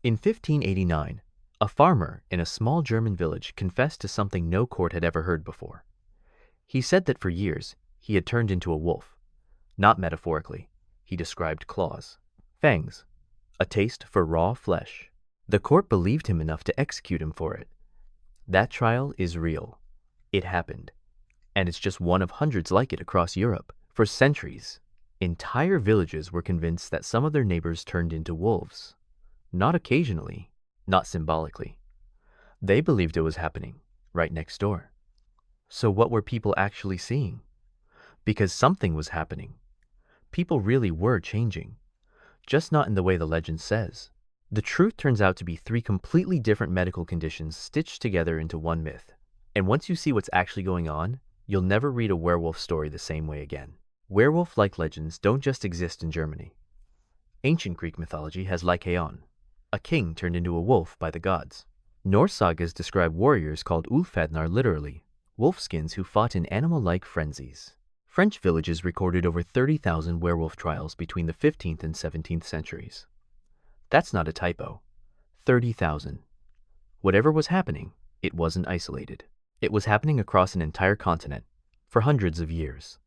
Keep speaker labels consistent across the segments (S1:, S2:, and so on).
S1: In 1589, a farmer in a small German village confessed to something no court had ever heard before. He said that for years he had turned into a wolf. Not metaphorically, he described claws, fangs, a taste for raw flesh. The court believed him enough to execute him for it. That trial is real. It happened. And it's just one of hundreds like it across Europe. For centuries, entire villages were convinced that some of their neighbors turned into wolves. Not occasionally, not symbolically. They believed it was happening right next door. So what were people actually seeing? Because something was happening. People really were changing, just not in the way the legend says. The truth turns out to be three completely different medical conditions stitched together into one myth. And once you see what's actually going on, you'll never read a werewolf story the same way again. Werewolf-like legends don't just exist in Germany. Ancient Greek mythology has Lycaon, a king turned into a wolf by the gods. Norse sagas describe warriors called Ulfhednar, literally wolfskins who fought in animal-like frenzies. French villages recorded over 30,000 werewolf trials between the 15th and 17th centuries. That's not a typo. 30,000. Whatever was happening, it wasn't isolated. It was happening across an entire continent for hundreds of years.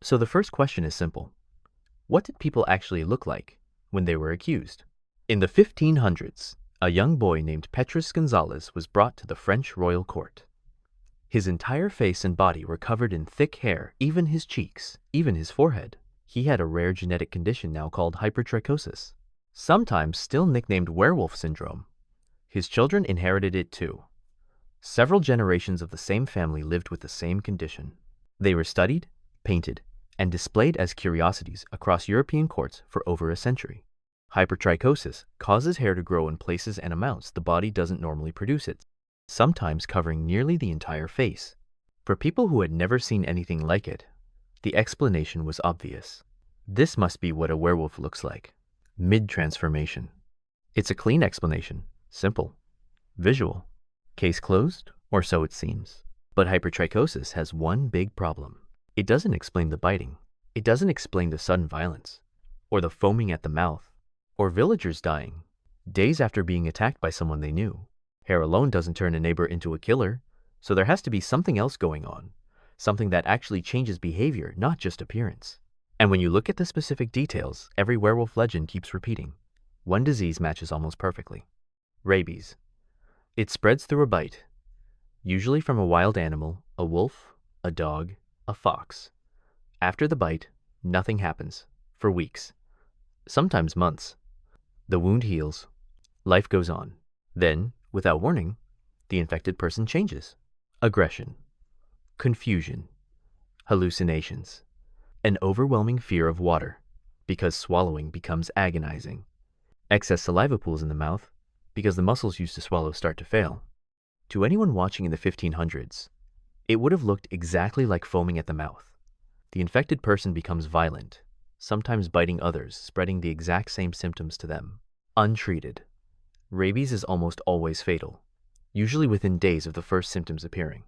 S1: So the first question is simple. What did people actually look like when they were accused? In the 1500s, a young boy named Petrus Gonzalez was brought to the French royal court. His entire face and body were covered in thick hair, even his cheeks, even his forehead. He had a rare genetic condition now called hypertrichosis, sometimes still nicknamed werewolf syndrome. His children inherited it too. Several generations of the same family lived with the same condition. They were studied, painted, and displayed as curiosities across European courts for over a century. Hypertrichosis causes hair to grow in places and amounts the body doesn't normally produce it, sometimes covering nearly the entire face. For people who had never seen anything like it, the explanation was obvious. This must be what a werewolf looks like, mid-transformation. It's a clean explanation, simple, visual. Case closed, or so it seems. But hypertrichosis has one big problem. It doesn't explain the biting. It doesn't explain the sudden violence, or the foaming at the mouth, or villagers dying days after being attacked by someone they knew. Hair alone doesn't turn a neighbor into a killer, so there has to be something else going on, something that actually changes behavior, not just appearance. And when you look at the specific details, every werewolf legend keeps repeating. One disease matches almost perfectly. Rabies. It spreads through a bite, usually from a wild animal, a wolf, a dog, a fox. After the bite, nothing happens for weeks, sometimes months. The wound heals. Life goes on. Then, without warning, the infected person changes. Aggression, confusion, hallucinations, an overwhelming fear of water because swallowing becomes agonizing, excess saliva pools in the mouth because the muscles used to swallow start to fail. To anyone watching in the 1500s, it would have looked exactly like foaming at the mouth. The infected person becomes violent, sometimes biting others, spreading the exact same symptoms to them. Untreated, rabies is almost always fatal, usually within days of the first symptoms appearing.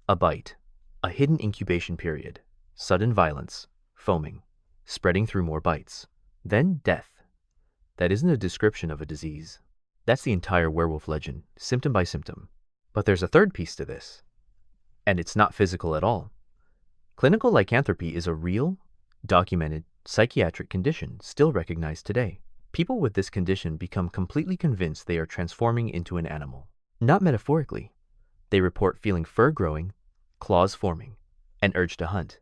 S1: A bite, a hidden incubation period, sudden violence, foaming, spreading through more bites. Then death. That isn't a description of a disease. That's the entire werewolf legend, symptom by symptom. But there's a third piece to this, and it's not physical at all. Clinical lycanthropy is a real, documented, psychiatric condition still recognized today. People with this condition become completely convinced they are transforming into an animal. Not metaphorically. They report feeling fur growing, claws forming, and urge to hunt.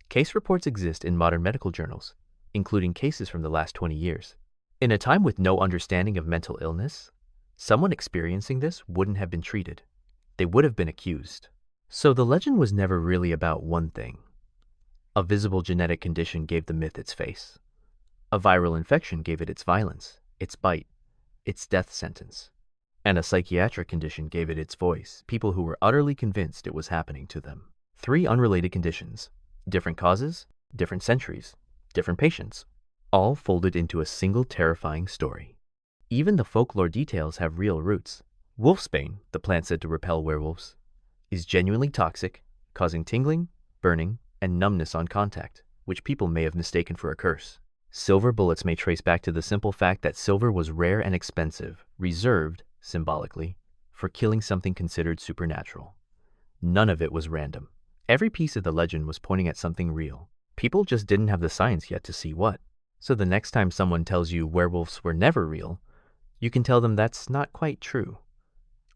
S1: Case reports exist in modern medical journals, including cases from the last 20 years. In a time with no understanding of mental illness, someone experiencing this wouldn't have been treated. They would have been accused. So the legend was never really about one thing. A visible genetic condition gave the myth its face. A viral infection gave it its violence, its bite, its death sentence. And a psychiatric condition gave it its voice, people who were utterly convinced it was happening to them. Three unrelated conditions, different causes, different centuries, different patients, all folded into a single terrifying story. Even the folklore details have real roots. Wolfsbane, the plant said to repel werewolves, is genuinely toxic, causing tingling, burning, and numbness on contact, which people may have mistaken for a curse. Silver bullets may trace back to the simple fact that silver was rare and expensive, reserved, symbolically, for killing something considered supernatural. None of it was random. Every piece of the legend was pointing at something real. People just didn't have the science yet to see what. So the next time someone tells you werewolves were never real, you can tell them that's not quite true.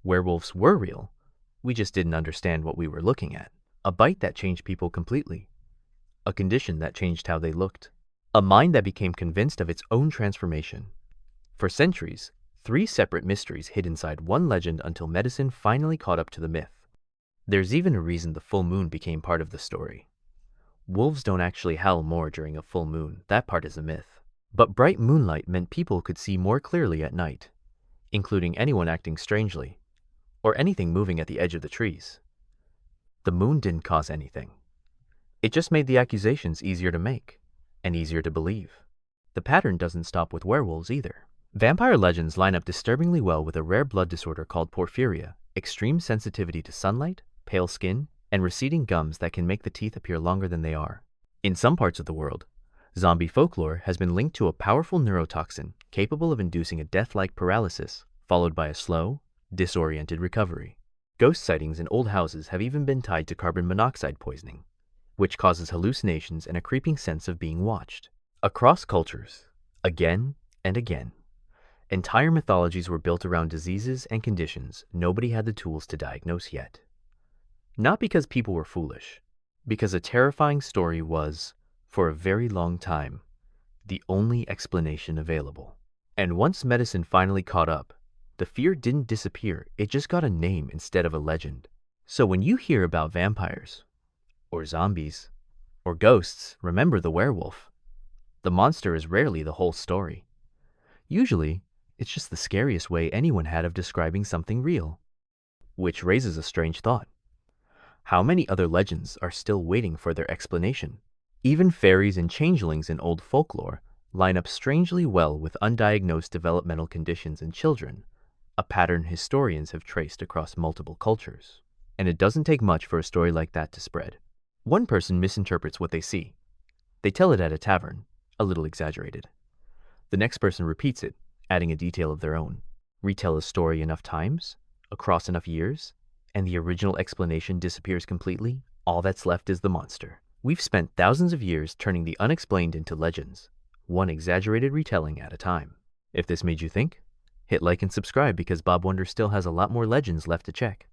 S1: Werewolves were real. We just didn't understand what we were looking at. A bite that changed people completely. A condition that changed how they looked. A mind that became convinced of its own transformation. For centuries, 3 separate mysteries hid inside one legend until medicine finally caught up to the myth. There's even a reason the full moon became part of the story. Wolves don't actually howl more during a full moon, that part is a myth. But bright moonlight meant people could see more clearly at night, including anyone acting strangely, or anything moving at the edge of the trees. The moon didn't cause anything. It just made the accusations easier to make, and easier to believe. The pattern doesn't stop with werewolves either. Vampire legends line up disturbingly well with a rare blood disorder called porphyria, extreme sensitivity to sunlight, pale skin, and receding gums that can make the teeth appear longer than they are. In some parts of the world, zombie folklore has been linked to a powerful neurotoxin capable of inducing a death-like paralysis, followed by a slow, disoriented recovery. Ghost sightings in old houses have even been tied to carbon monoxide poisoning, which causes hallucinations and a creeping sense of being watched. Across cultures, again and again, entire mythologies were built around diseases and conditions nobody had the tools to diagnose yet. Not because people were foolish, because a terrifying story was, for a very long time, the only explanation available. And once medicine finally caught up, the fear didn't disappear, it just got a name instead of a legend. So when you hear about vampires, or zombies, or ghosts, remember the werewolf. The monster is rarely the whole story. Usually, it's just the scariest way anyone had of describing something real. Which raises a strange thought. How many other legends are still waiting for their explanation? Even fairies and changelings in old folklore line up strangely well with undiagnosed developmental conditions in children, a pattern historians have traced across multiple cultures. And it doesn't take much for a story like that to spread. One person misinterprets what they see. They tell it at a tavern, a little exaggerated. The next person repeats it, adding a detail of their own. Retell a story enough times, across enough years, and the original explanation disappears completely. All that's left is the monster. We've spent thousands of years turning the unexplained into legends, one exaggerated retelling at a time. If this made you think, hit like and subscribe because Bob Wonder still has a lot more legends left to check.